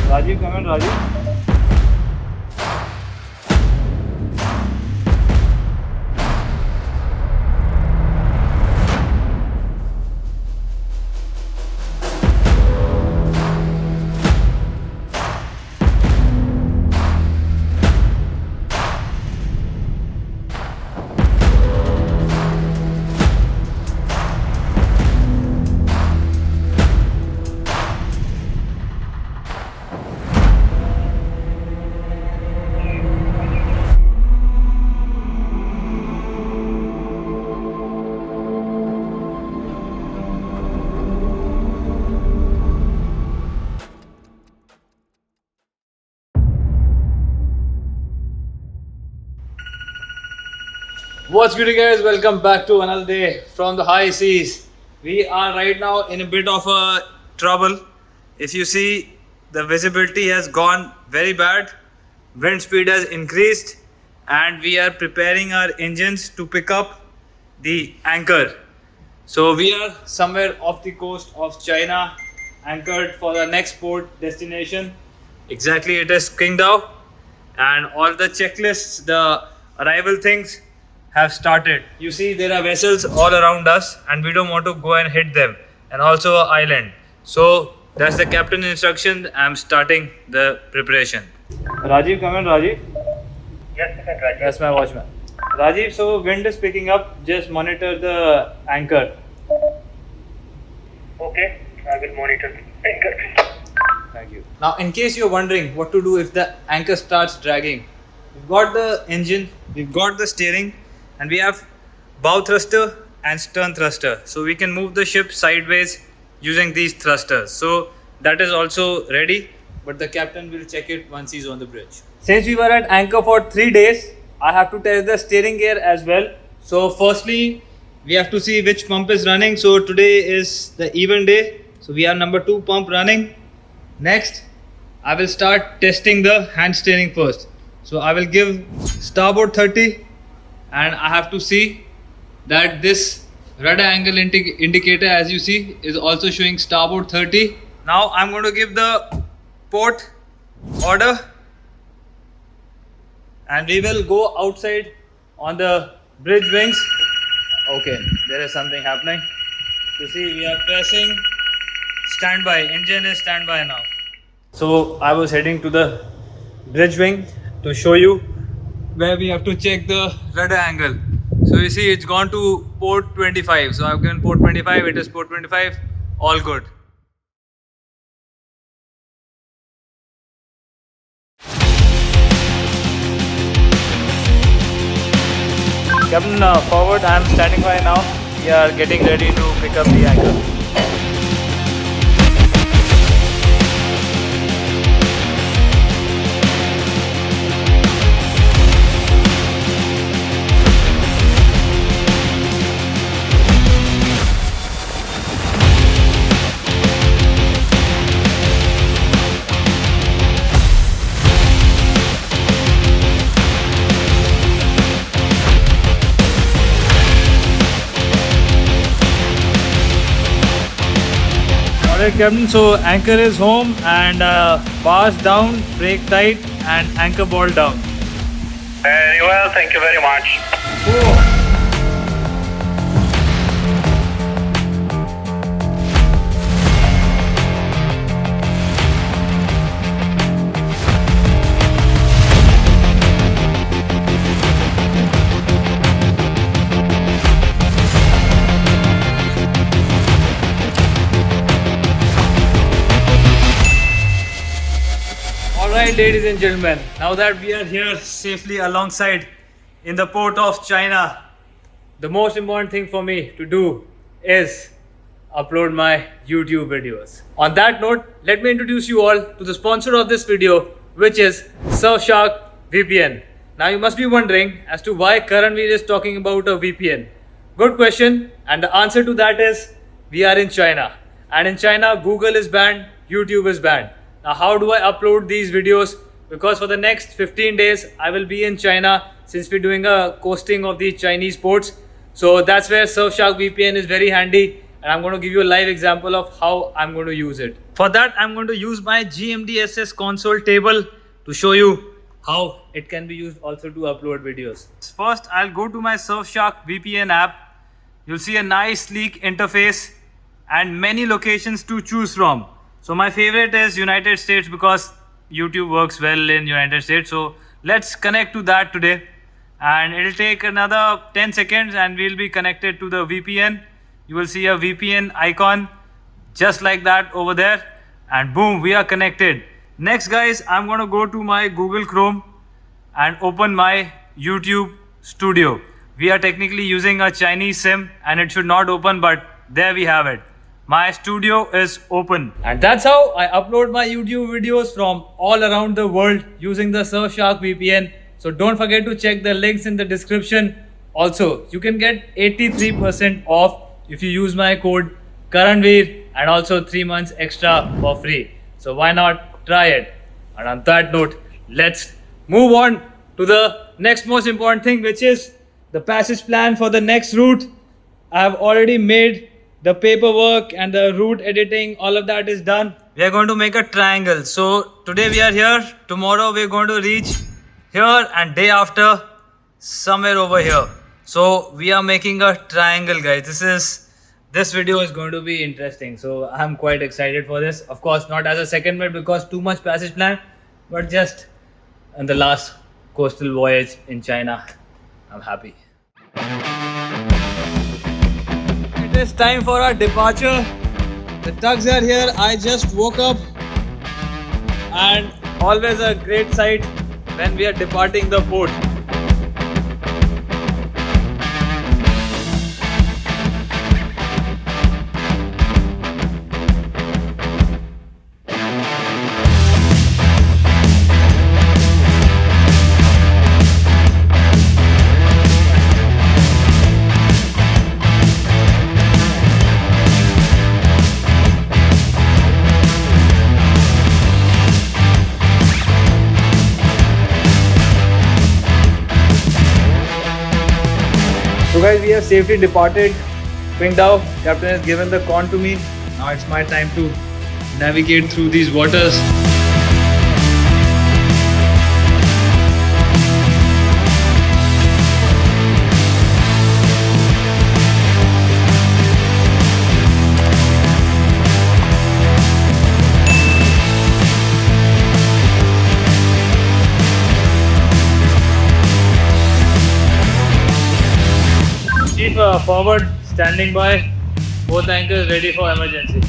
Rajiv, come in, Rajiv. What's good, guys? Welcome back to another day from the high seas. We are right now in a bit of a trouble. If you see, the visibility has gone very bad, wind speed has increased, and we are preparing our engines to pick up the anchor. So we are somewhere off the coast of China, anchored for the next port destination. Exactly, it is Qingdao, and all the checklists, the arrival things have started. You see, there are vessels all around us and we don't want to go and hit them, and also an island. So that's the captain's instruction. I'm starting the preparation. Rajiv, come in, Rajiv. Yes, Rajiv. That's my watchman. Rajiv, so wind is picking up. Just monitor the anchor. Okay, I will monitor the anchor. Thank you. Now, in case you're wondering what to do if the anchor starts dragging, we've got the engine, we've got the steering, and we have bow thruster and stern thruster. So we can move the ship sideways using these thrusters. So that is also ready, but the captain will check it once he's on the bridge. Since we were at anchor for 3 days, I have to test the steering gear as well. So firstly, we have to see which pump is running. So today is the even day. So we have number 2 pump running. Next, I will start testing the hand steering first. So I will give starboard 30, and I have to see that this rudder angle indicator, as you see, is also showing starboard 30. Now I'm going to give the port order, and we will go outside on the bridge wings. Okay, there is something happening. You see, we are pressing standby. Engine is standby now. So I was heading to the bridge wing to show you where we have to check the rudder angle. So you see, it's gone to port 25. So I've given port 25, it is port 25, all good. Captain, forward, I am standing by now. We are getting ready to pick up the anchor. Alright, Captain, so anchor is home, and bars down, brake tight, and anchor ball down. Very well, thank you very much. Alright, ladies and gentlemen, now that we are here safely alongside in the port of China, the most important thing for me to do is upload my YouTube videos. On that note, let me introduce you all to the sponsor of this video, which is Surfshark VPN. Now you must be wondering as to why Karanvir is talking about a VPN. Good question, and the answer to that is we are in China, and in China Google is banned, YouTube is banned. Now how do I upload these videos? Because for the next 15 days I will be in China, since we're doing a coasting of the Chinese ports. So that's where Surfshark VPN is very handy, and I'm going to give you a live example of how I'm going to use it. For that, I'm going to use my GMDSS console table to show you how it can be used also to upload videos. First, I'll go to my Surfshark VPN app. You'll see a nice sleek interface and many locations to choose from. So my favorite is United States because YouTube works well in United States. So let's connect to that today. And it'll take another 10 seconds and we'll be connected to the VPN. You will see a VPN icon just like that over there. And boom, we are connected. Next guys, I'm going to go to my Google Chrome and open my YouTube Studio. We are technically using a Chinese SIM and it should not open, but there we have it. My studio is open. And that's how I upload my YouTube videos from all around the world using the Surfshark VPN. So don't forget to check the links in the description. Also, you can get 83% off if you use my code Karanvir and also 3 months extra for free. So why not try it? And on that note, let's move on to the next most important thing, which is the passage plan for the next route. I have already made the paperwork and the route editing, all of that is done. We are going to make a triangle. So today we are here, tomorrow we are going to reach here, and day after somewhere over here. So we are making a triangle, guys. This video is going to be interesting. So I'm quite excited for this. Of course, not as a second mate because too much passage plan, but just in the last coastal voyage in China, I'm happy. It is time for our departure. The tugs are here. I just woke up, and always a great sight when we are departing the port. So guys, we have safely departed Qingdao. Captain has given the con to me. Now it's my time to navigate through these waters. Forward, standing by, both anchors ready for emergency.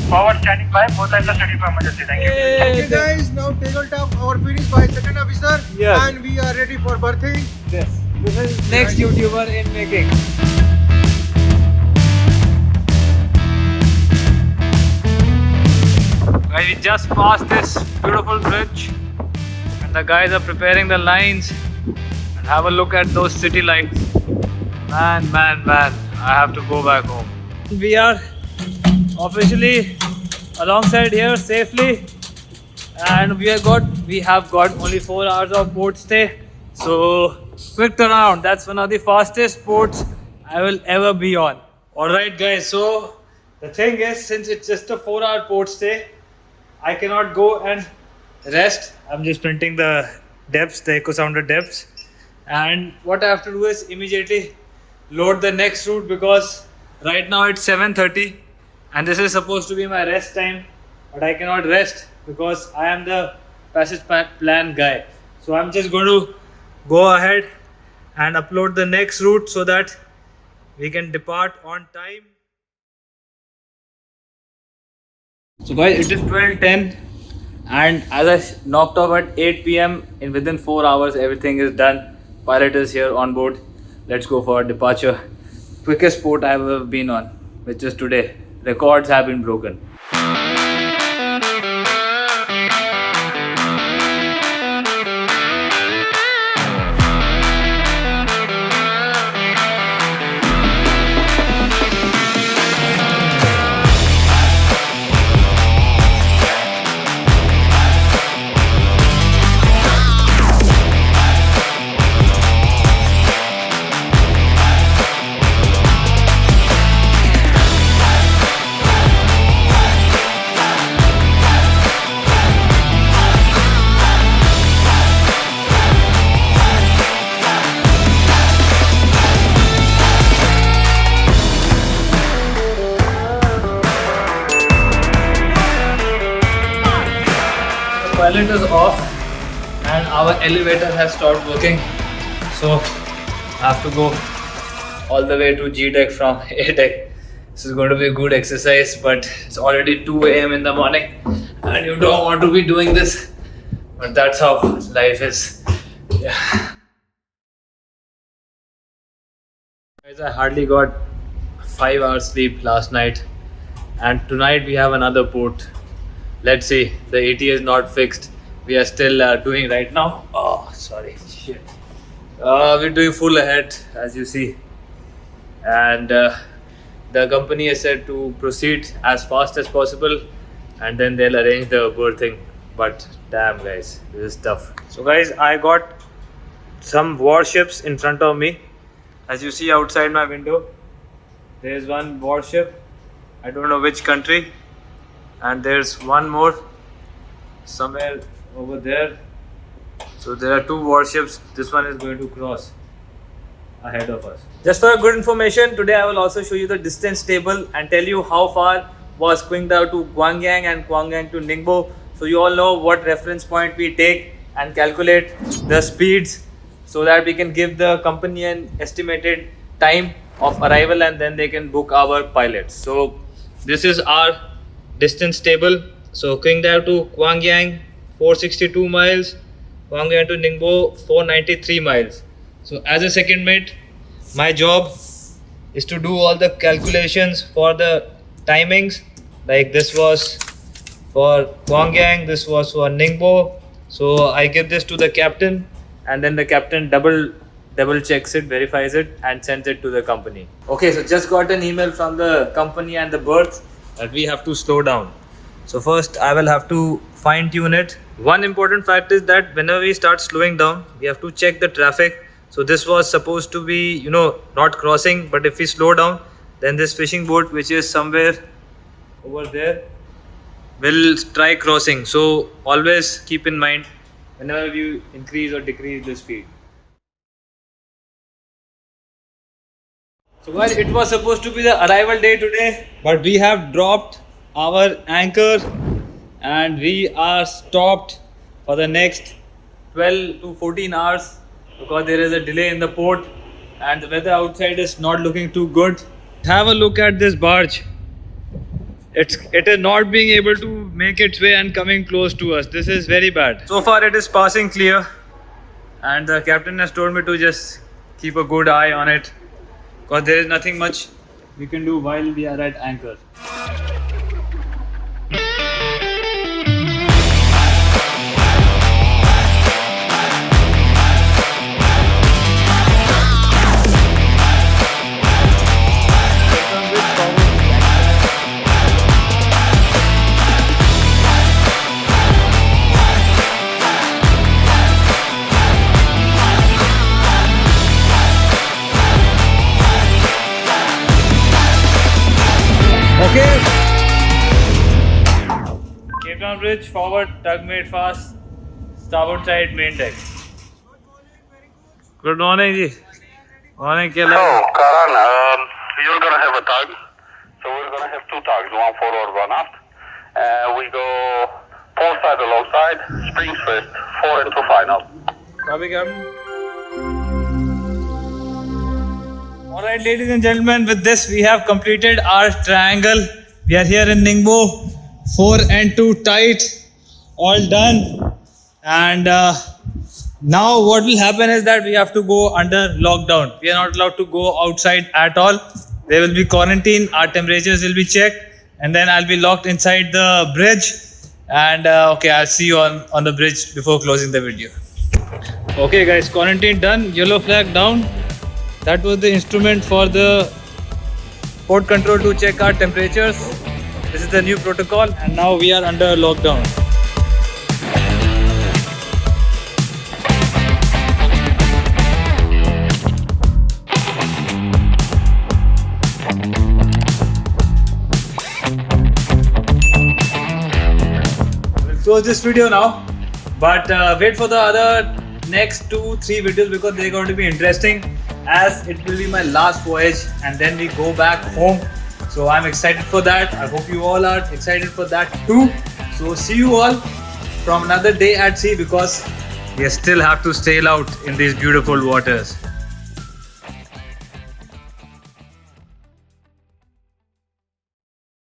Forward standing by, both anchors ready for emergency. Thank you. Okay guys, now tabletop our finish by second officer, Yes. and we are ready for berthing. Yes, this is next YouTuber in making. Guys, we just passed this beautiful bridge and the guys are preparing the lines. And have a look at those city lights. Man, I have to go back home. We are officially alongside here safely, and we have got only 4 hours of port stay. So quick turnaround. That's one of the fastest ports I will ever be on. Alright guys, so the thing is, since it's just a 4-hour port stay, I cannot go and rest. I'm just printing the depths, the echo sounder depths. And what I have to do is immediately load the next route because right now it's 7:30 and this is supposed to be my rest time, but I cannot rest because I am the passage plan guy. So I'm just going to go ahead and upload the next route so that we can depart on time. So guys, it is 12:10 and as I knocked off at 8 p.m. in within 4 hours everything is done. Pilot is here on board. Let's go for departure. Quickest port I've ever been on, which is today. Records have been broken. pilot is off and our elevator has stopped working. So I have to go all the way to G deck from A deck. This is going to be a good exercise, but it's already 2 a.m. in the morning and you don't want to be doing this. But that's how life is. Yeah. Guys, I hardly got 5 hours sleep last night, and tonight we have another port. Let's see. The AT is not fixed. We are still doing right now. Oh, sorry. Shit. We're doing full ahead, as you see, and the company has said to proceed as fast as possible, and then they'll arrange the berthing. But damn, guys, this is tough. So, guys, I got some warships in front of me. As you see outside my window, there is one warship. I don't know which country, and there's one more somewhere over there. So there are 2 warships. This one is going to cross ahead of us. Just for good information, today I will also show you the distance table and tell you how far was Qingdao to Gwangyang and Gwangyang to Ningbo. So you all know what reference point we take and calculate the speeds so that we can give the company an estimated time of arrival and then they can book our pilots. So this is our distance table. So Qingdao to Gwangyang 462 miles, Gwangyang to Ningbo 493 miles. So as a second mate, my job is to do all the calculations for the timings. Like this was for Gwangyang, this was for Ningbo. So I give this to the captain, and then the captain double checks it, verifies it, and sends it to the company. Okay, so just got an email from the company and the berth that we have to slow down. So first I will have to fine tune it. One important fact is that whenever we start slowing down, we have to check the traffic. So this was supposed to be, not crossing, but if we slow down, then this fishing boat, which is somewhere over there, will try crossing. So always keep in mind whenever you increase or decrease the speed. So guys, it was supposed to be the arrival day today, but we have dropped our anchor and we are stopped for the next 12 to 14 hours because there is a delay in the port and the weather outside is not looking too good. Have a look at this barge. It is not being able to make its way and coming close to us. This is very bad. So far it is passing clear and the captain has told me to just keep a good eye on it because there is nothing much we can do while we are at anchor. Okay. Cape Town Bridge, forward, tug made fast, starboard side, main deck. Good morning, ji. Morning, Kela. So, Karan, you're going to have a tug. So we're going to have 2 tugs, one forward, one aft. We go port side alongside, springs first, 4 and 2 final. Copy, Captain. Alright, ladies and gentlemen, with this we have completed our triangle. We are here in Ningbo, 4 and 2 tight, all done. And now what will happen is that we have to go under lockdown. We are not allowed to go outside at all. There will be quarantine, our temperatures will be checked, and then I'll be locked inside the bridge. And okay, I'll see you on the bridge before closing the video. Okay guys, quarantine done, yellow flag down. That was the instrument for the port control to check our temperatures. This is the new protocol and now we are under lockdown. We'll close this video now, but wait for the other next 2-3 videos because they're going to be interesting, as it will be my last voyage and then we go back home. So I'm excited for that. I hope you all are excited for that too. So see you all from another day at sea because we still have to sail out in these beautiful waters.